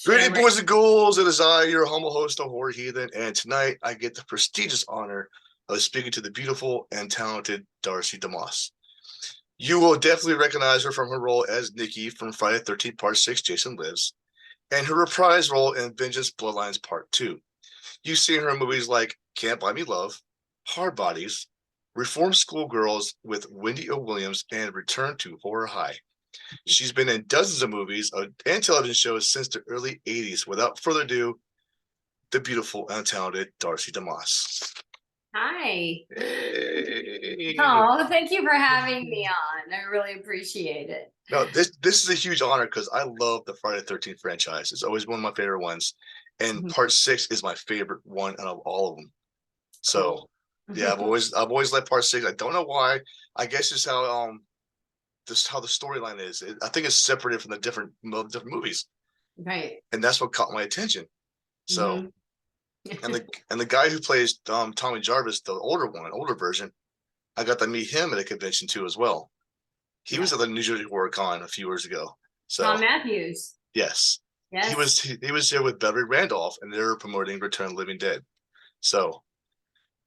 Greeting, boys and ghouls. It is I, your humble host of Horror Heathen, and tonight I get the prestigious honor of speaking to the beautiful and talented Darcy DeMoss. You will definitely recognize her from her role as Nikki from Friday the 13th Part 6, Jason Lives, and her reprise role in Vengeance Bloodlines Part 2. You've seen her in movies like Can't Buy Me Love, Hard Bodies, Reformed Schoolgirls with Wendy O. Williams, and Return to Horror High. She's been in dozens of movies and television shows since the early 80s. Without further ado, the beautiful and talented Darcy DeMoss. Hi. Hey. Oh, thank you for having me on. I really appreciate it. No, this is a huge honor because I love the Friday the 13th franchise. It's always one of my favorite ones. And Part 6 is my favorite one out of all of them. So, yeah, I've always liked Part 6. I don't know why. I guess it's how the storyline is. I think it's separated from the different movies, right? And that's what caught my attention. So, and the guy who plays Tommy Jarvis, the older version, I got to meet him at a convention too as well. He was at the New Jersey Horror Con a few years ago. So Tom Matthews. Yes. He was here with Beverly Randolph, and they were promoting Return of the Living Dead. So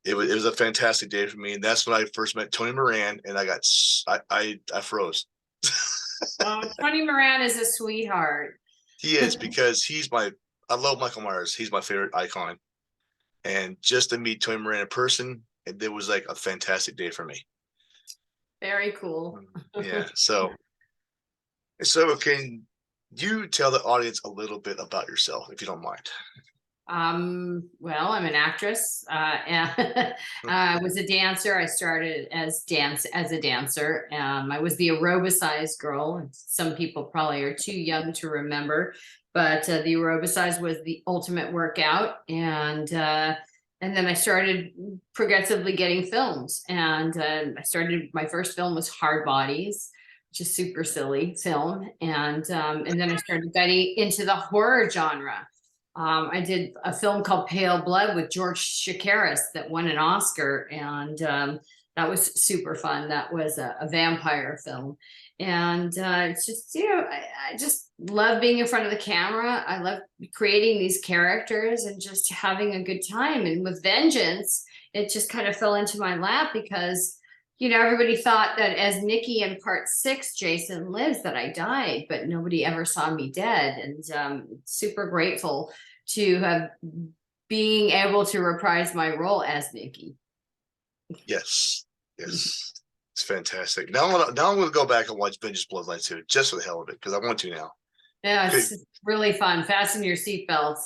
it was a fantastic day for me, and that's when I first met Tony Moran, and I froze. Tony Moran is a sweetheart. He is, because I love Michael Myers. He's my favorite icon, and just to meet Tony Moran in person, it was like a fantastic day for me. Very cool. Yeah. So can you tell the audience a little bit about yourself, if you don't mind? Well, I'm an actress, and I was a dancer. I started as a dancer. I was the aerobicized girl. Some people probably are too young to remember, but the aerobicized was the ultimate workout. And then I started progressively getting films, and my first film was Hard Bodies, which is super silly film. And then I started getting into the horror genre. I did a film called Pale Blood with George Chakiris that won an Oscar, and that was super fun. That was a vampire film. And it's just, I just love being in front of the camera. I love creating these characters and just having a good time. And with Vengeance, it just kind of fell into my lap because everybody thought that as Nikki in Part 6, Jason Lives, that I died, but nobody ever saw me dead. And super grateful to have being able to reprise my role as Nikki. Yes. It's fantastic. Now I'm gonna go back and watch Vengeance Bloodlines too, just for the hell of it, because I want to now. Yeah, it's really fun. Fasten your seatbelts.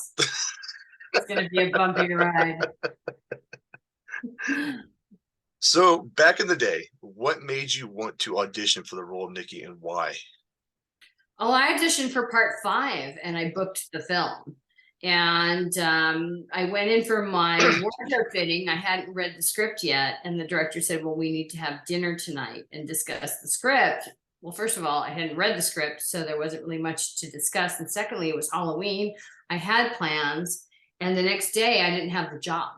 It's gonna be a bumpy ride. So back in the day, what made you want to audition for the role of Nikki, and why? Oh, I auditioned for Part 5 and I booked the film. And I went in for my wardrobe fitting. I hadn't read the script yet. And the director said, well, we need to have dinner tonight and discuss the script. Well, first of all, I hadn't read the script, so there wasn't really much to discuss. And secondly, it was Halloween. I had plans. And the next day I didn't have the job.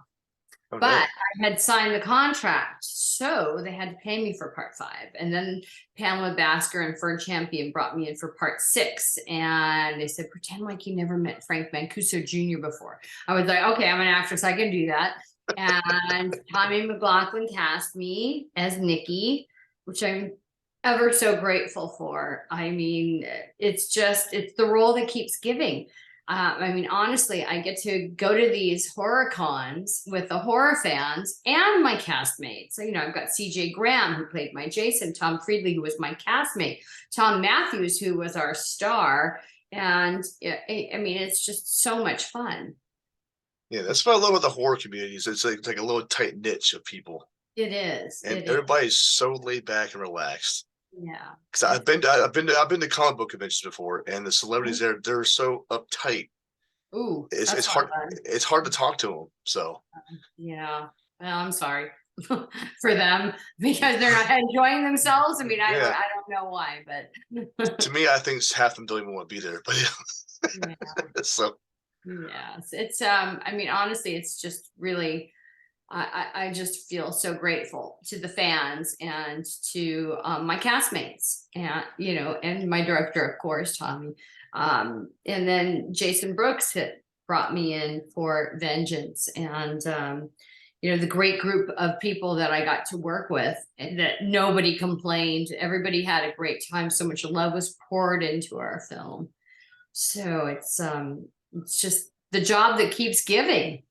Oh, but no. I had signed the contract, so they had to pay me for Part 5. And then Pamela Basker and Fern Champion brought me in for Part 6. And they said, pretend like you never met Frank Mancuso Jr. before. I was like, okay, I'm an actress. I can do that. And Tommy McLaughlin cast me as Nikki, which I'm ever so grateful for. I mean, it's the role that keeps giving. I mean, honestly, I get to go to these horror cons with the horror fans and my castmates. So, I've got CJ Graham, who played my Jason, Tom Friedley, who was my castmate, Tom Matthews, who was our star. And I mean, it's just so much fun. Yeah, that's what I love about the horror communities. It's like a little tight niche of people. It is. And everybody's so laid back and relaxed. Yeah, because I've been to comic book conventions before, and the celebrities they're so uptight. Ooh, it's hard. It's hard to talk to them. So yeah, well, I'm sorry for them because they're not enjoying themselves. I mean, I don't know why, but to me, I think half of them don't even want to be there. But yeah. So yes, it's I mean, honestly, it's just really I just feel so grateful to the fans and to my castmates, and and my director, of course, Tommy. And then Jason Brooks had brought me in for Vengeance, and the great group of people that I got to work with, and that nobody complained. Everybody had a great time. So much love was poured into our film. So it's just the job that keeps giving.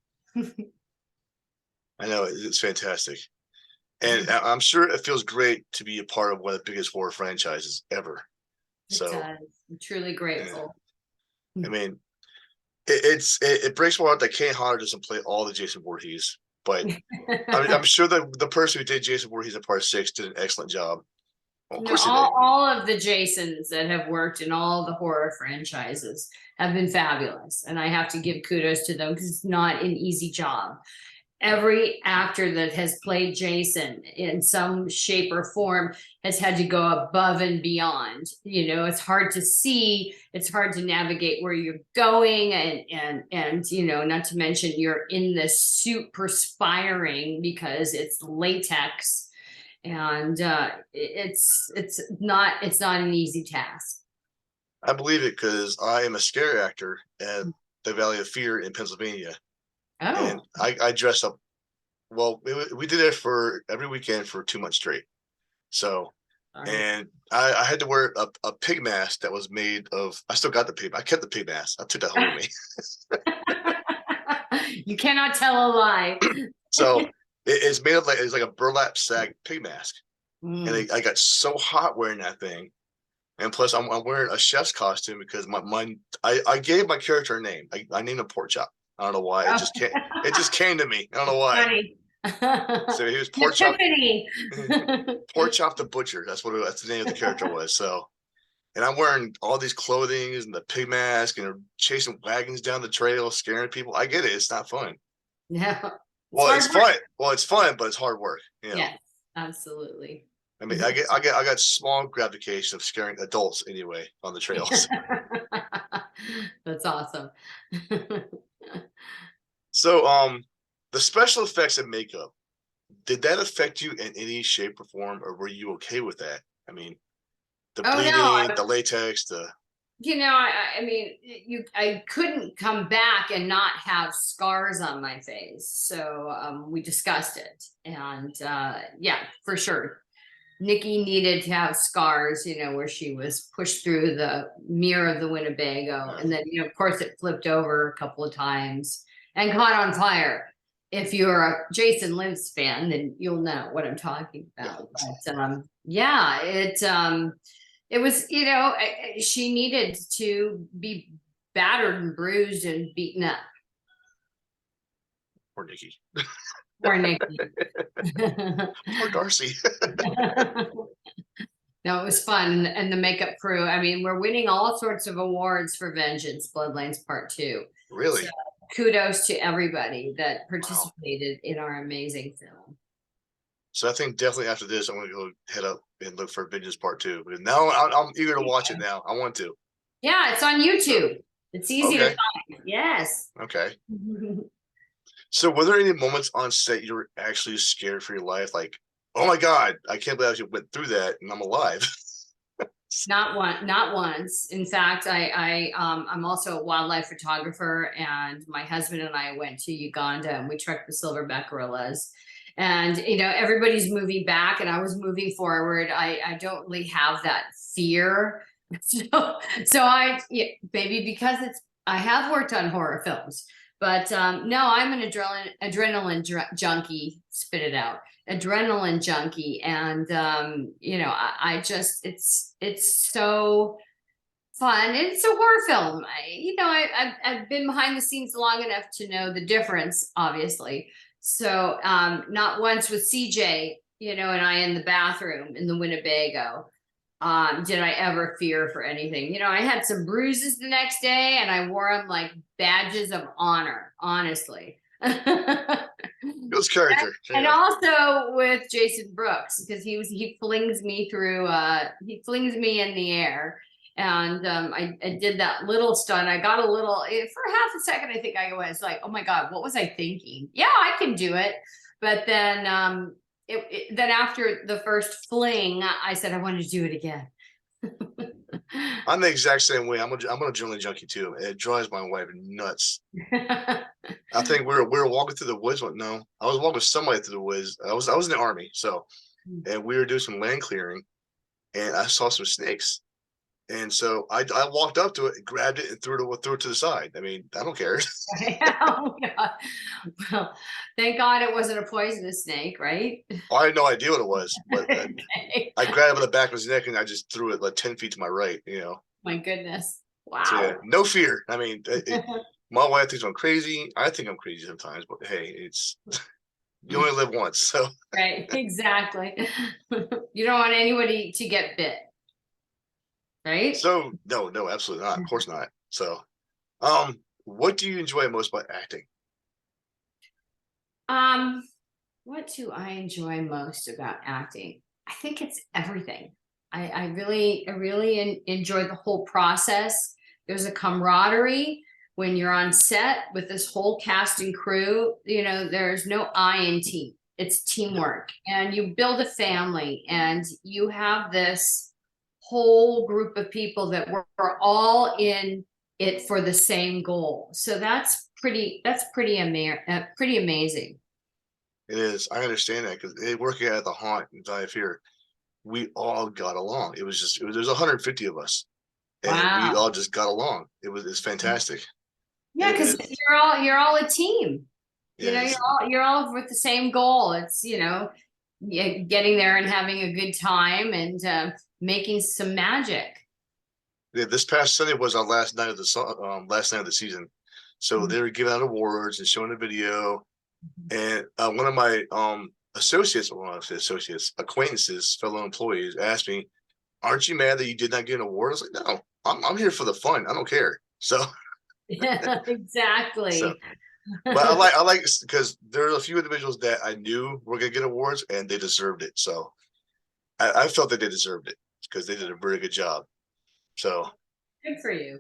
I know it's fantastic. And I'm sure it feels great to be a part of one of the biggest horror franchises ever. It So does. I'm truly grateful. I mean, it breaks my heart that Kane Hodder doesn't play all the Jason Voorhees, but I'm sure that the person who did Jason Voorhees in Part 6 did an excellent job. Well, of course he did. All of the Jasons that have worked in all the horror franchises have been fabulous, and I have to give kudos to them because it's not an easy job. Every actor that has played Jason in some shape or form has had to go above and beyond. It's hard to see, it's hard to navigate where you're going, and not to mention you're in the suit perspiring because it's latex, and it's not an easy task. I believe it because I am a scare actor at the Valley of Fear in Pennsylvania. Oh. And I dressed up. Well, we did it for every weekend for 2 months straight. So, and I had to wear a pig mask that was made of. I still got the pig. I kept the pig mask. I took that home with me. You cannot tell a lie. So it's made of it's like a burlap sack pig mask, and I got so hot wearing that thing. And plus, I'm wearing a chef's costume because I gave my character a name. I named him Pork Chop. I don't know why. It just came. It just came to me. I don't know why. So he was Pork Chop. Pork Chop the Butcher. That's the name of the character was. So, and I'm wearing all these clothing and the pig mask and chasing wagons down the trail, scaring people. I get it. It's not fun. Yeah. Well, it's fun. Well, it's fun, but it's hard work. Yes, absolutely. I mean, I got small gratification of scaring adults anyway on the trails. That's awesome. So, the special effects and makeup, did that affect you in any shape or form, or were you okay with that? I mean, the bleeding, the latex, I couldn't come back and not have scars on my face. So we discussed it, and yeah, for sure. Nikki needed to have scars, where she was pushed through the mirror of the Winnebago. And then, of course, it flipped over a couple of times and caught on fire. If you're a Jason Lives fan, then you'll know what I'm talking about. But yeah, it was, she needed to be battered and bruised and beaten up. Poor Nikki. Poor Nikki. Poor Darcy. No, it was fun. And the makeup crew, I mean, we're winning all sorts of awards for Vengeance, Bloodlines Part 2. Really? So kudos to everybody that participated in our amazing film. So I think definitely after this, I'm going to go head up and look for Vengeance Part 2. But now I'm eager to watch it now. I want to. Yeah, it's on YouTube. It's easy to find. Yes. Okay. So were there any moments on set you were actually scared for your life? Like, oh my God, I can't believe I actually went through that and I'm alive. Not once. In fact, I'm also a wildlife photographer, and my husband and I went to Uganda and we trekked the silverback gorillas. And everybody's moving back and I was moving forward. I don't really have that fear. So maybe because I have worked on horror films, but no, I'm an adrenaline junkie. Spit it out. Adrenaline junkie. And I just it's so fun. It's a horror film. I've been behind the scenes long enough to know the difference, obviously. So not once with CJ, and I in the bathroom in the Winnebago, did I ever fear for anything. I had some bruises the next day and I wore them like badges of honor, honestly. Those character. And also with Jason Brooks, because he flings me through, he flings me in the air. And I did that little stunt. I got a little, for half a second, I think I was like, oh my God, what was I thinking? Yeah, I can do it. But then then after the first fling, I said I wanted to do it again. I'm the exact same way. I'm a adrenaline junkie too. It drives my wife nuts. I think we were walking through the woods. No, I was walking with somebody through the woods. I was in the army, so, and we were doing some land clearing, and I saw some snakes. And so I walked up to it, grabbed it, and threw it to the side. I mean, I don't care. Oh, God. Well, thank God it wasn't a poisonous snake, right? I had no idea what it was, but Okay. I grabbed it by the back of his neck and I just threw it like 10 feet to my right. My goodness. So yeah, Wow. no fear. I mean, my wife thinks I'm crazy. I think I'm crazy sometimes, but hey, it's you only live once, so. Right, exactly. You don't want anybody to get bit, right? So no, absolutely not. Of course not. So, what do you enjoy most about acting? Um, what do I enjoy most about acting? I think it's everything. I really enjoy the whole process. There's a camaraderie when you're on set with this whole cast and crew. There's no I in team. It's teamwork, and you build a family, and you have this whole group of people that we're all in it for the same goal. So pretty amazing. It is. I understand that because working at the haunt and Dive here, we all got along. There's 150 of us, and we Wow. all just got along. It's fantastic. Yeah, It, because it you're all a team. is. You're all with the same goal. It's getting there and having a good time and making some magic. Yeah, this past Sunday was our last night of the season, so they were giving out awards and showing the video. And one of my acquaintances, fellow employees, asked me, "Aren't you mad that you did not get an award?" I was like, "No, I'm here for the fun. I don't care." So, Yeah, so, exactly. but I like because there are a few individuals that I knew were gonna get awards and they deserved it. So I felt that they deserved it because they did a very good job. So Good for you.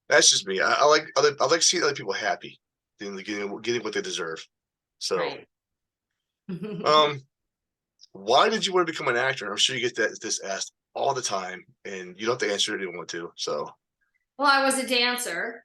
that's just me. I like seeing other people happy, getting what they deserve. So, Right. um, why did you want to become an actor? I'm sure you get this asked all the time, and you don't have to answer it if you want to. So, Well, I was a dancer.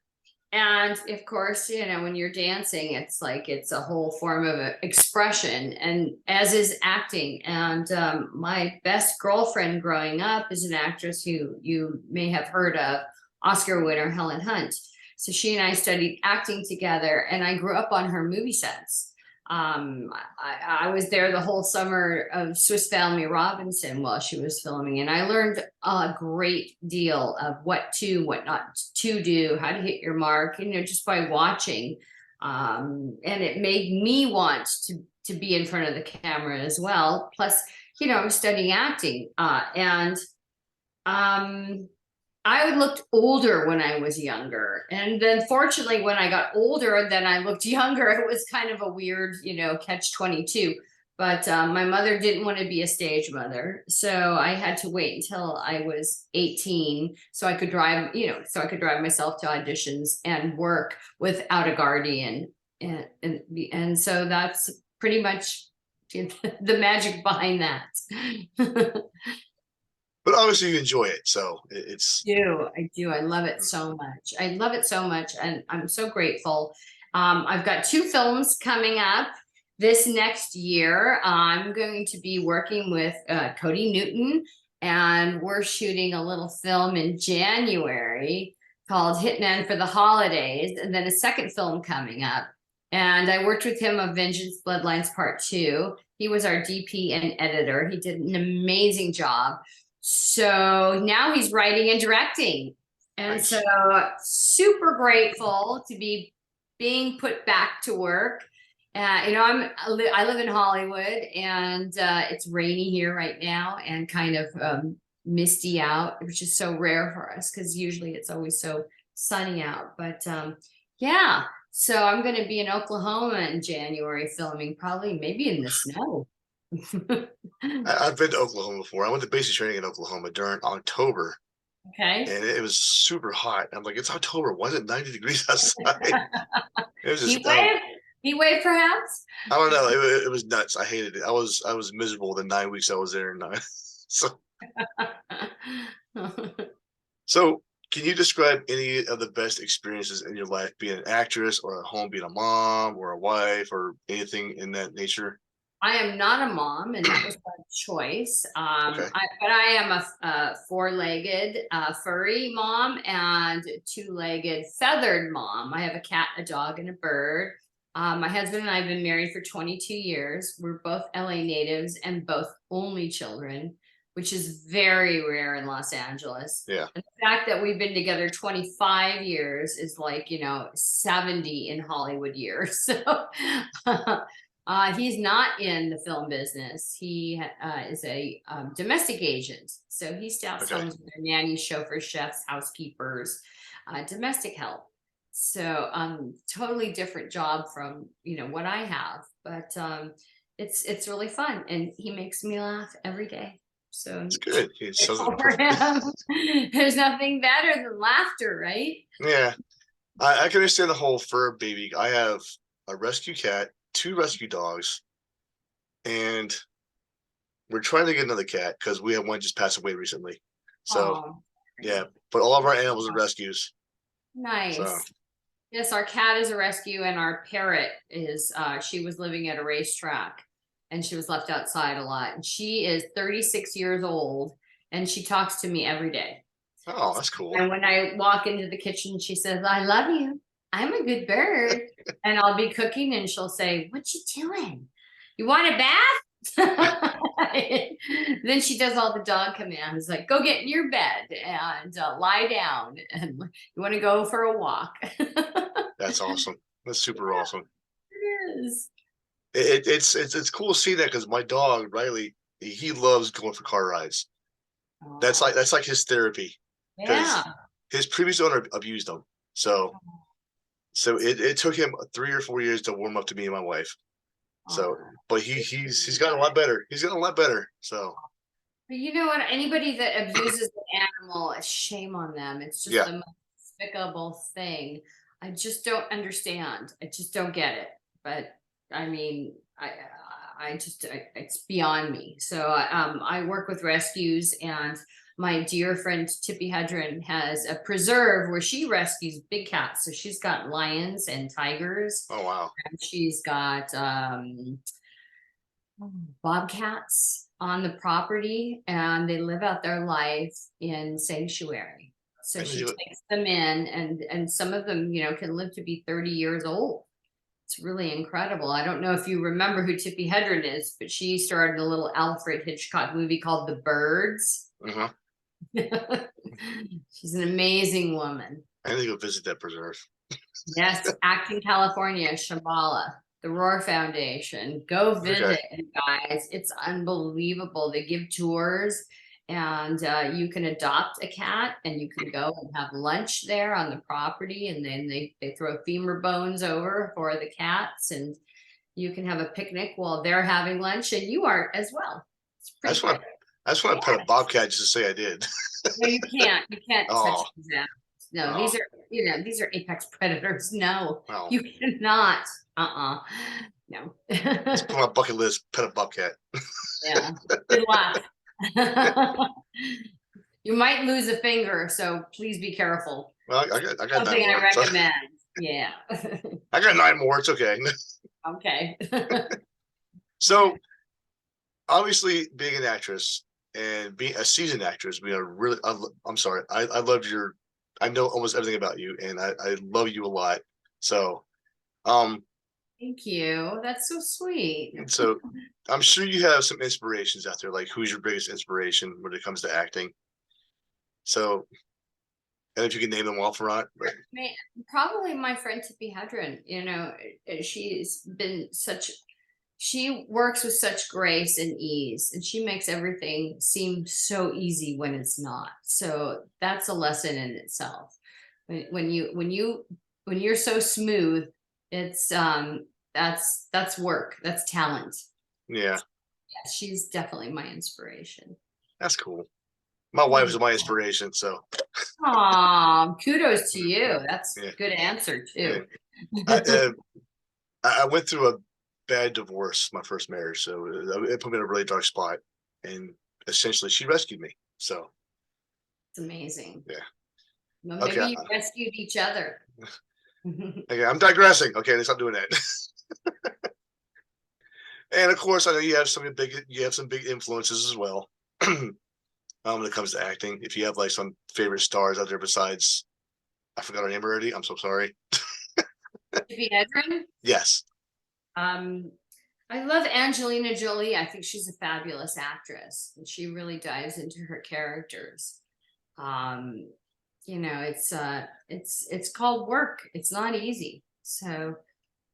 And of course, when you're dancing, it's like it's a whole form of expression, and as is acting. And my best girlfriend growing up is an actress who you may have heard of, Oscar winner Helen Hunt. So she and I studied acting together, and I grew up on her movie sets. I was there the whole summer of Swiss Family Robinson while she was filming, and I learned a great deal of what not to do, how to hit your mark, just by watching. And it made me want to be in front of the camera as well. Plus, I was studying acting, and I looked older when I was younger. And then fortunately, when I got older, then I looked younger. It was kind of a weird, catch-22. But my mother didn't want to be a stage mother. So I had to wait until I was 18 so I could drive myself to auditions and work without a guardian. And so that's pretty much the magic behind that. but obviously you enjoy it, so it's. I do. I love it so much. I love it so much, and I'm so grateful. I've got 2 films coming up this next year. I'm going to be working with Cody Newton, and we're shooting a little film in January called Hitman for the Holidays, and then a second film coming up. And I worked with him on Vengeance Bloodlines Part 2. He was our DP and editor. He did an amazing job. So now he's writing and directing. And Nice. so super grateful to be being put back to work. I live in Hollywood, and it's rainy here right now and kind of misty out, which is so rare for us because usually it's always so sunny out. But yeah, so I'm going to be in Oklahoma in January filming, probably maybe in the snow. I've been to Oklahoma before. I went to basic training in Oklahoma during October, Okay. and it was super hot. I'm like, it's October. Why is it 90 degrees outside? It was Heat just wave? Heat wave, perhaps? I don't know. It was nuts. I hated it. I was miserable the 9 weeks I was there. And so so can you describe any of the best experiences in your life being an actress or at home being a mom or a wife or anything in that nature? I am not a mom, and that was by choice. Okay. But I am a four-legged furry mom and two-legged feathered mom. I have a cat, a dog, and a bird. My husband and I have been married for 22 years. We're both LA natives and both only children, which is very rare in Los Angeles. Yeah. And the fact that we've been together 25 years is like, 70 in Hollywood years. So he's not in the film business. He is a domestic agent. So he staffs Okay. homes with their nannies, chauffeurs, chefs, housekeepers, domestic help. So totally different job from what I have, but it's really fun, and he makes me laugh every day. So It's good. It sounds like for him, there's nothing better than laughter, right? yeah. I can understand the whole fur baby. I have a rescue cat, 2 rescue dogs, and we're trying to get another cat because we have one just passed away recently. So Oh, yeah, but all of our animals are rescues. nice. So Yes, our cat is a rescue, and our parrot is she was living at a racetrack, and she was left outside a lot. And she is 36 years old, and she talks to me every day. oh, that's cool. And when I walk into the kitchen, she says, "I love you. I'm a good bird." And I'll be cooking, and she'll say, "What you doing? You want a bath?" Then she does all the dog commands, like, "Go get in your bed and lie down, and you want to go for a walk." That's awesome. That's super awesome. It is. It's cool to see that because my dog Riley, he loves going for car rides. That's Aw, like his therapy because yeah. his previous owner abused him. So it took him 3 or 4 years to warm up to me and my wife. So, Aw. but he's gotten a lot better. He's gotten a lot better. So But you know what? Anybody that abuses an animal, shame on them. It's just yeah, the most despicable thing. I just don't understand. I just don't get it. But I mean, it's beyond me. So I work with rescues, and my dear friend Tippy Hedren has a preserve where she rescues big cats. So she's got lions and tigers, oh wow, and she's got bobcats on the property, and they live out their life in sanctuary. So I can she do it. takes them in, and some of them, can live to be 30 years old. It's really incredible. I don't know if you remember who Tippi Hedren is, but she starred in a little Alfred Hitchcock movie called The Birds. Uh-huh. She's an amazing woman. I need to go visit that preserve. Yes, Acton, California, Shambhala, the Roar Foundation. Go visit, you guys. It's unbelievable. They give tours, and you can adopt a cat, and you can go and have lunch there on the property, and then they throw femur bones over for the cats, and you can have a picnic while they're having lunch, and you are as well. It's pretty good. I just want to pet a bobcat just to say I did. No, you can't. You can't touch Oh, these animals. No, oh, these are apex predators. No, well, you cannot. No. let's put on my bucket list. Pet a bobcat. Yeah. Good luck. You might lose a finger, so please be careful. Well, I got Something 9 I more. recommend. Yeah. I got 9 more. It's okay. Okay. So obviously, being an actress and being a seasoned actress, we are really. I'm sorry. I love your. I know almost everything about you, and I love you a lot. So, Thank you. That's so sweet. so I'm sure you have some inspirations out there. Like, who's your biggest inspiration when it comes to acting? So, and if you can name them off or not, but Probably my friend Tippi Hedren. She works with such grace and ease, and she makes everything seem so easy when it's not. So that's a lesson in itself. When you're so smooth, it's that's work, that's talent. yeah, Yeah, she's definitely my inspiration. that's cool. My wife is my inspiration, so Aw, kudos to you. That's yeah, a good answer yeah. too. I, I went through a bad divorce, my first marriage, so it put me in a really dark spot, and essentially she rescued me. So It's amazing. yeah. Well, Okay. maybe you rescued each other. Okay, I'm digressing. Okay, let's stop doing that. And of course, I know you have some big influences as well. When it comes to acting, if you have like some favorite stars out there besides, I forgot her name already. I'm so sorry. Tippi Hedren. Yes. I love Angelina Jolie. I think she's a fabulous actress, and she really dives into her characters. Um, you know, it's called work. It's not easy. So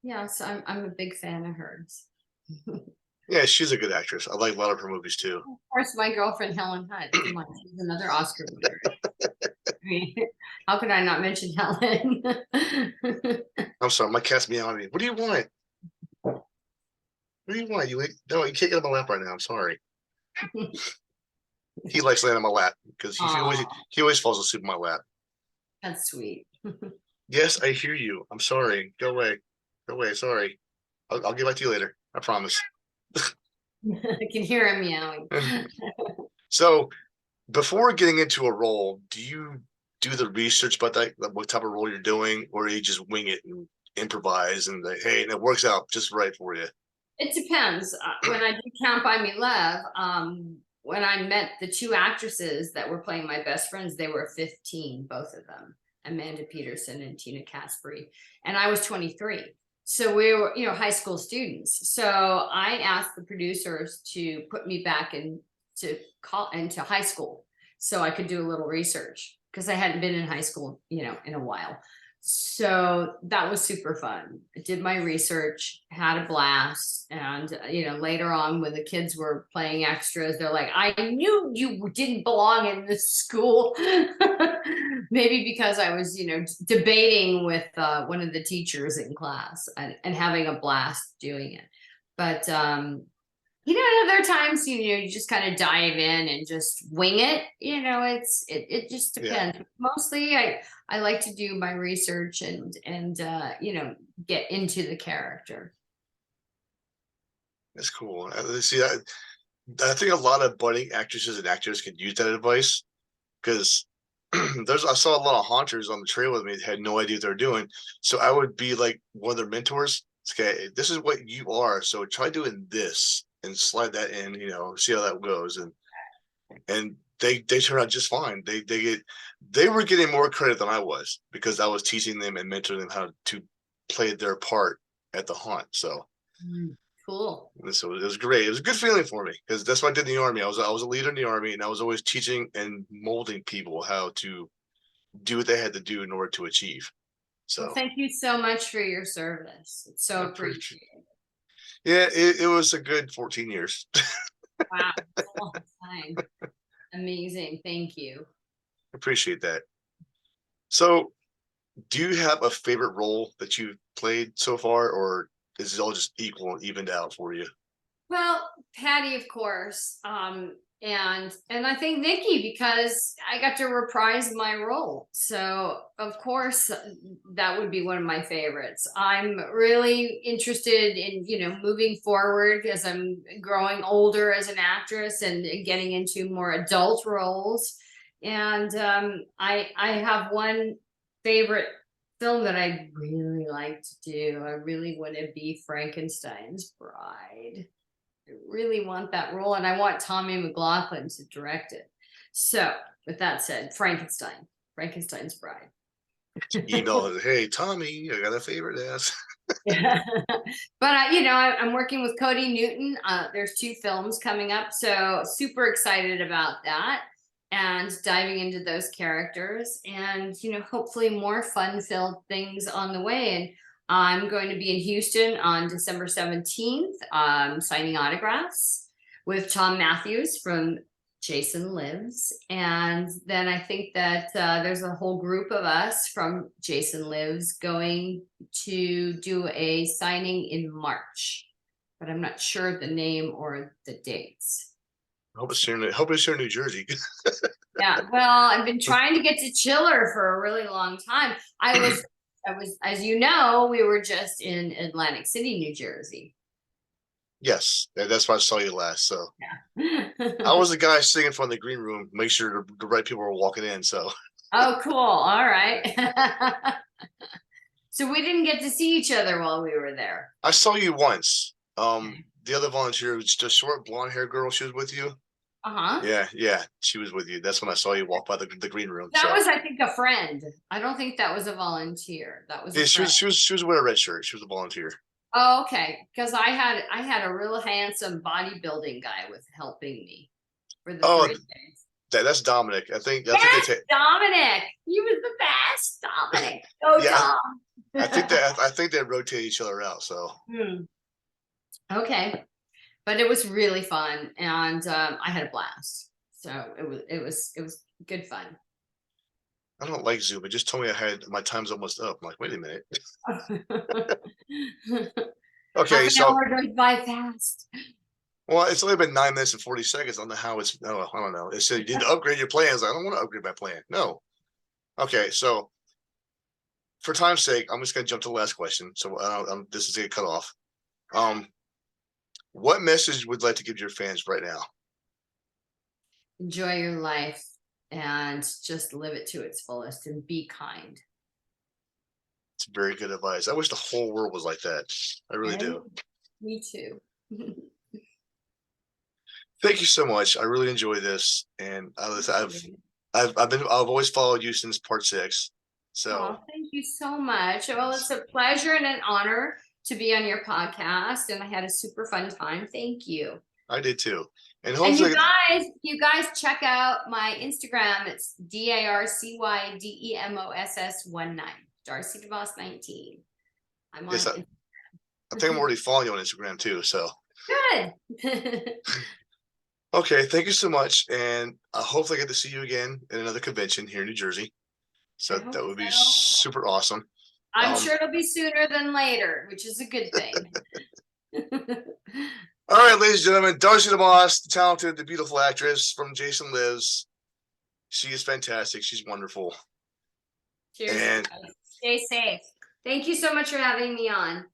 yeah, so I'm a big fan of hers. Yeah, she's a good actress. I like a lot of her movies too. Of course, my girlfriend Helen Hunt. Come on, she's another Oscar winner. I mean, how could I not mention Helen? I'm sorry, my cat's meowing at me. What do you want? What do you want? No, you can't get on my lap right now. I'm sorry. He likes laying on my lap because he always falls asleep on my lap. That's sweet. Yes, I hear you. I'm sorry. Go away. Go away. Sorry. I'll get back to you later. I promise. I can hear him meowing. So before getting into a role, do you do the research about that, what type of role you're doing, or you just wing it and improvise and like, hey, and it works out just right for you? It depends. When I did Count by Me Love, when I met the two actresses that were playing my best friends, they were 15, both of them, Amanda Peterson and Tina Caspary, and I was 23. So we were, high school students. So I asked the producers to put me back into high school so I could do a little research because I hadn't been in high school, in a while. So that was super fun. I did my research, had a blast. And, later on when the kids were playing extras, they're like, I knew you didn't belong in this school. Maybe because I was, debating with one of the teachers in class and having a blast doing it. But, other times, you just kind of dive in and just wing it. It just depends. Yeah, Mostly I like to do my research and get into the character. that's cool. See, I think a lot of budding actresses and actors can use that advice because I saw a lot of haunters on the trail with me that had no idea what they're doing. So I would be like one of their mentors. Okay, this is what you are. So try doing this and slide that in, see how that goes. And they turn out just fine. They were getting more credit than I was because I was teaching them and mentoring them how to play their part at the haunt. So Cool. so it was great. It was a good feeling for me because that's what I did in the Army. I was a leader in the Army, and I was always teaching and molding people how to do what they had to do in order to achieve. So Well, thank you so much for your service. It's so appreciated. Yeah, it was a good 14 years. Wow, that's a long time. Amazing. Thank you. Appreciate that. So, do you have a favorite role that you've played so far, or is it all just equal and evened out for you? Well, Patty, of course, and I think Nikki because I got to reprise my role. So of course that would be one of my favorites. I'm really interested in moving forward as I'm growing older as an actress and getting into more adult roles. And I have one favorite film that I really like to do. I really want to be Frankenstein's bride. I really want that role, and I want Tommy McLaughlin to direct it. So, with that said, Frankenstein's bride. Email, hey Tommy, I got a favorite ass. Yeah. But I'm working with Cody Newton. There's 2 films coming up, so super excited about that and diving into those characters, and hopefully more fun-filled things on the way. And I'm going to be in Houston on December 17th, signing autographs with Tom Matthews from Jason Lives. And then I think that there's a whole group of us from Jason Lives going to do a signing in March, but I'm not sure the name or the dates. Hope it's here in New Jersey. Yeah, well, I've been trying to get to Chiller for a really long time. I was as you know, we were just in Atlantic City, New Jersey. Yes, that's why I saw you last. So Yeah. I was the guy singing from the green room, make sure the right people were walking in. So Oh, cool. All right. So we didn't get to see each other while we were there. I saw you once. The other volunteer was just a short blonde hair girl. She was with you. Uh-huh. Yeah, she was with you. That's when I saw you walk by the green room. That So was, I think, a friend. I don't think that was a volunteer. That was a yeah, she friend. was she was she was wearing a red shirt. She was a volunteer. Oh, okay. Because I had a real handsome bodybuilding guy with helping me for the Oh, 3 days. that's Dominic. I think they Yes, take. Dominic. He was the best, Dominic. Go Yeah, Dom. I think they rotate each other out. So Hmm. Okay. But it was really fun, and I had a blast. So it was good fun. I don't like Zoom. It just told me I had my time's almost up. I'm like, wait a minute. Half Okay, an so hour goes by fast. well, it's only been 9 minutes and 40 seconds. I don't know how it's. No, I don't know. It said you need to upgrade your plans. I don't want to upgrade my plan. No. Okay, so for time's sake, I'm just gonna jump to the last question. So this is gonna cut off. Um, what message would you like to give your fans right now? Enjoy your life and just live it to its fullest and be kind. It's very good advice. I wish the whole world was like that. I really And do. me too. Thank you so much. I really enjoy this, and I've always followed you since part 6. So Oh, thank you so much. Well, it's a pleasure and an honor to be on your podcast, and I had a super fun time. Thank you. I did too, and And hopefully, you guys check out my Instagram. It's DarcyDemoss19. Darcy DeMoss 19. I'm on yes, I think I'm already following you on Instagram too. So good. okay, thank you so much, and hopefully I get to see you again at another convention here in New Jersey. I So hope that would be so. super awesome. I'm Um, sure it'll be sooner than later, which is a good thing. all right, ladies and gentlemen, Darcy DeMoss, the talented, the beautiful actress from Jason Lives. She is fantastic. She's wonderful. Cheers. And Stay safe. Thank you so much for having me on.